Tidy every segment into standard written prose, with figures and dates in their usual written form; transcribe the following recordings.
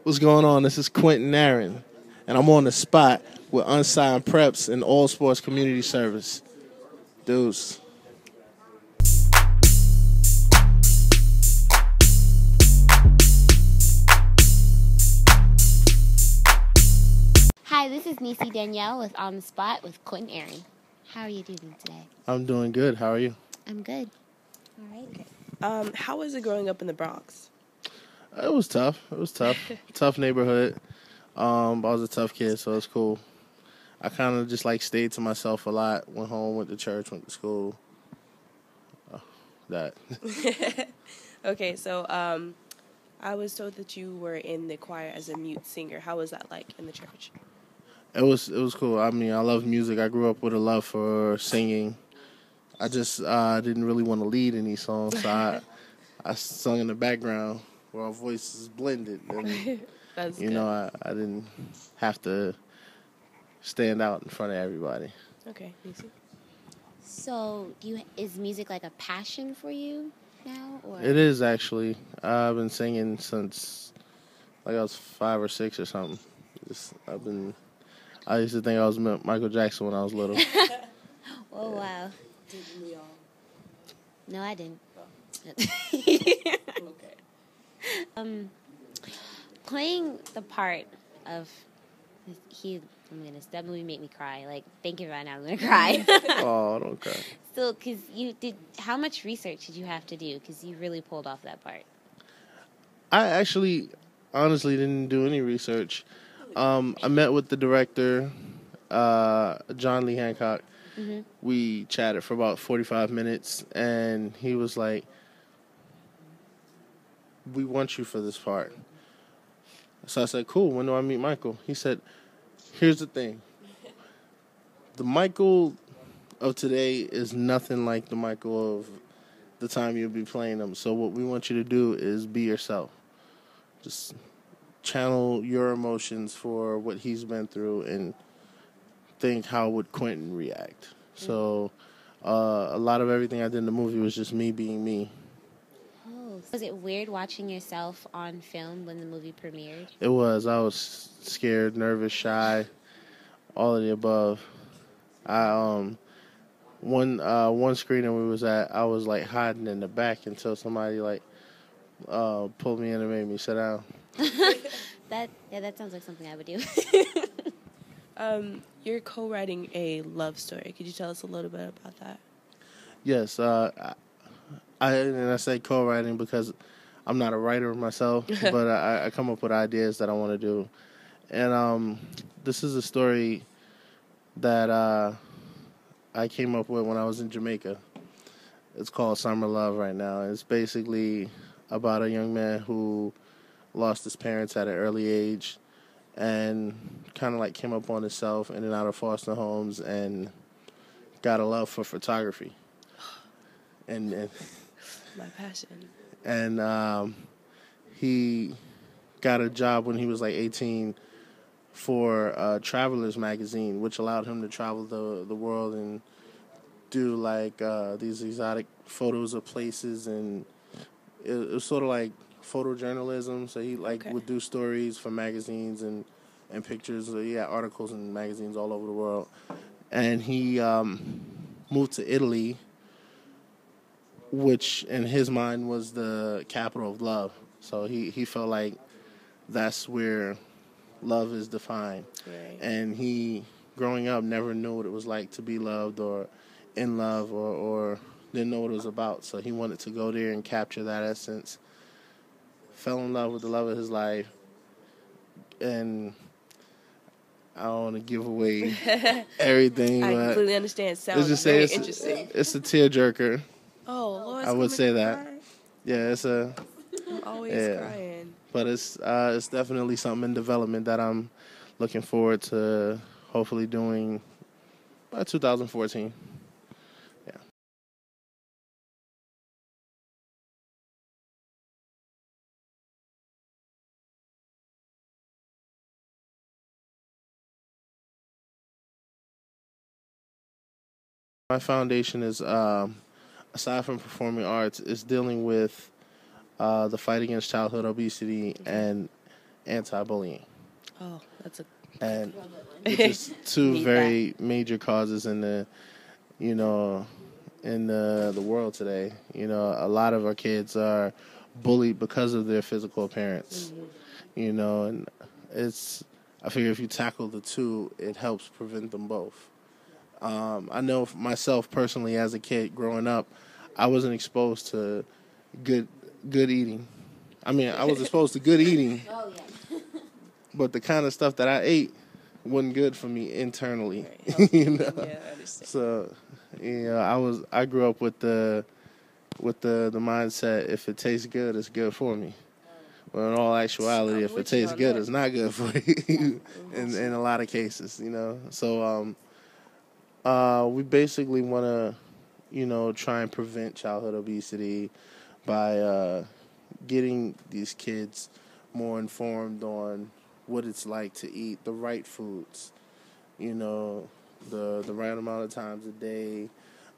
What's going on? This is Quiton Aaron, and I'm on the spot with Unsigned Preps and All Sports Community Service. Dudes. Hi, this is Nisi Danielle with On the Spot with Quiton Aaron. How are you doing today? I'm doing good. How are you? I'm good. All right. How was it growing up in the Bronx? It was tough. Tough neighborhood. I was a tough kid, so it's cool. I kind of just stayed to myself a lot. Went home, went to church, went to school. That. Okay, so I was told that you were in the choir as a mute singer. How was that like in the church? It was cool. I mean, I love music. I grew up with a love for singing. I just didn't really want to lead any songs, so I sung in the background where our voices blended. And, That's you good. know, I didn't have to stand out in front of everybody. Okay, Nisi. So, is music like a passion for you now? Or? It is, actually. I've been singing since I was 5 or 6 or something. I used to think I was Michael Jackson when I was little. Oh, wow. Didn't we all? No, I didn't. Okay. Playing the part of that movie made me cry. Like, thinking about it now, I'm going to cry. Oh, don't cry. Still, because how much research did you have to do? Because you really pulled off that part. I actually, honestly, didn't do any research. I met with the director, John Lee Hancock. Mm-hmm. We chatted for about 45 minutes, and he was like, "We want you for this part." So I said, "Cool, when do I meet Michael?" He said, "Here's the thing. The Michael of today is nothing like the Michael of the time you'll be playing him. So what we want you to do is be yourself. Just channel your emotions for what he's been through and think how would Quinton react." So a lot of everything I did in the movie was just me being me. Oh. Was it weird watching yourself on film when the movie premiered? It was. I was scared, nervous, shy, all of the above. One screening we was at, I was hiding in the back until somebody pulled me in and made me sit down. That sounds like something I would do. You're co-writing a love story. Could you tell us a little bit about that? Yes, I say co-writing because I'm not a writer myself, but I come up with ideas that I want to do. And this is a story that I came up with when I was in Jamaica. It's called Summer Love right now. It's basically about a young man who lost his parents at an early age and kind of came up on himself in and out of foster homes and got a love for photography. And My passion. And he got a job when he was 18 for Travelers magazine, which allowed him to travel the world and do these exotic photos of places, and it was sort of like photojournalism. So he would do stories for magazines and pictures. So he had articles in magazines all over the world, and he moved to Italy, which in his mind was the capital of love. So he felt like that's where love is defined. Right. And he, growing up, never knew what it was like to be loved or in love or didn't know what it was about. So he wanted to go there and capture that essence. Fell in love with the love of his life. And I don't want to give away everything. I but completely understand. It sounds let's just very say interesting. it's a tearjerker. Oh, Lord, I would say that. Yeah, it's a... I'm always crying. But it's definitely something in development that I'm looking forward to hopefully doing by 2014. Yeah. My foundation is, aside from performing arts, is dealing with the fight against childhood obesity and anti-bullying. Oh, that's a And which is two very major causes in the, you know, in the world today. You know, a lot of our kids are bullied because of their physical appearance. You know, and I figure if you tackle the two, it helps prevent them both. I know for myself personally, as a kid growing up, I wasn't exposed to good eating. I mean, I was exposed to good eating, but the kind of stuff that I ate wasn't good for me internally. You know, yeah, I understand. so I grew up with the mindset, if it tastes good, it's good for me. Well, in all actuality, if it tastes good, it's not good for you. in a lot of cases, you know. So we basically want to, you know, try and prevent childhood obesity by getting these kids more informed on what it's like to eat the right foods, you know, the right amount of times a day.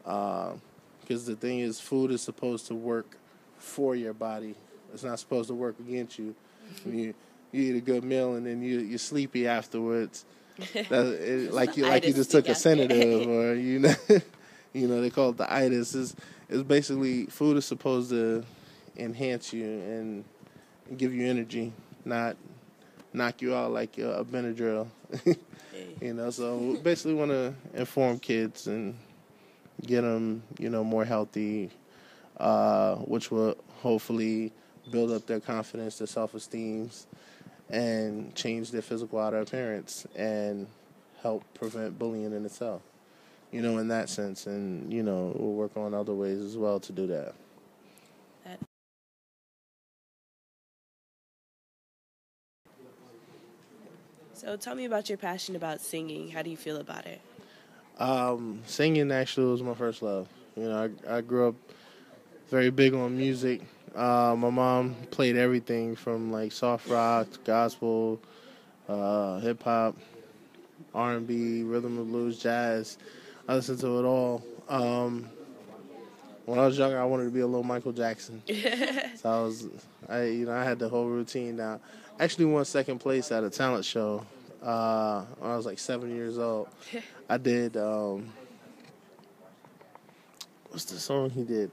Because the thing is, food is supposed to work for your body. It's not supposed to work against you. You eat a good meal and then you're sleepy afterwards. Like you just took a sedative, or you know they call it the itis. It's basically, food is supposed to enhance you and give you energy, not knock you out like a Benadryl. You know, so basically want to inform kids and get them, you know, more healthy, which will hopefully build up their confidence, their self-esteem, and change their physical outer appearance and help prevent bullying in itself. You know, in that sense, and, you know, we'll work on other ways as well to do that. So tell me about your passion about singing. How do you feel about it? Singing actually was my first love. You know, I grew up very big on music. My mom played everything from like soft rock, gospel, hip hop, R&B, rhythm and blues, jazz. I listened to it all. When I was younger, I wanted to be a little Michael Jackson. So I had the whole routine down. I actually won second place at a talent show when I was like 7 years old. I did, what's the song he did?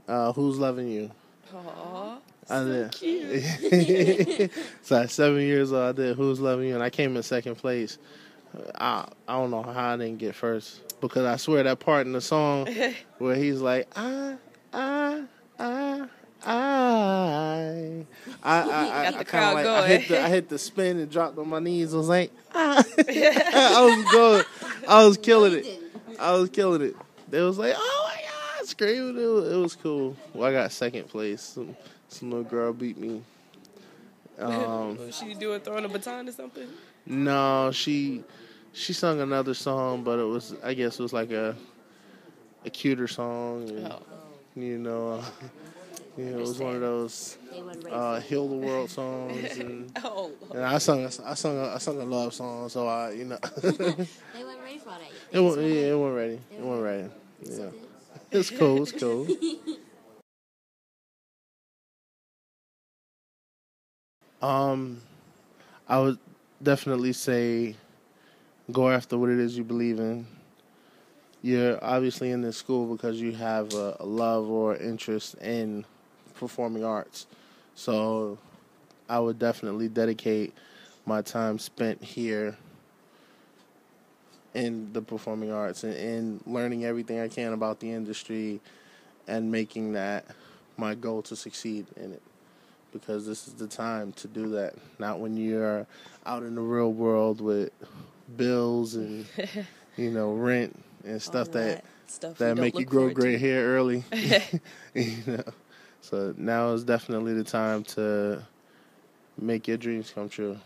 Who's Loving You? Aww, I did. so cute. So at 7 years old, I did Who's Loving You, and I came in second place. I don't know how I didn't get first, because I swear that part in the song where he's like, I Got the crowd like, going. I hit the spin and dropped on my knees. I was like, I was killing it. They was like, oh my God, screaming. It was cool. Well, I got second place. Some little girl beat me. Was she throwing a baton or something? No, she sung another song, but I guess it was like a cuter song. And, you know, it was one of those heal the world songs, and I sung a love song, so They weren't ready for that. it wasn't ready. It wasn't ready. Yeah, it's cool. It's cool. I would definitely say go after what it is you believe in. You're obviously in this school because you have a love or interest in performing arts. So I would definitely dedicate my time spent here in the performing arts and learning everything I can about the industry and making that my goal to succeed in it. Because this is the time to do that, not when you're out in the real world with bills and, you know, rent and stuff that make you grow gray hair early. You know, so now is definitely the time to make your dreams come true.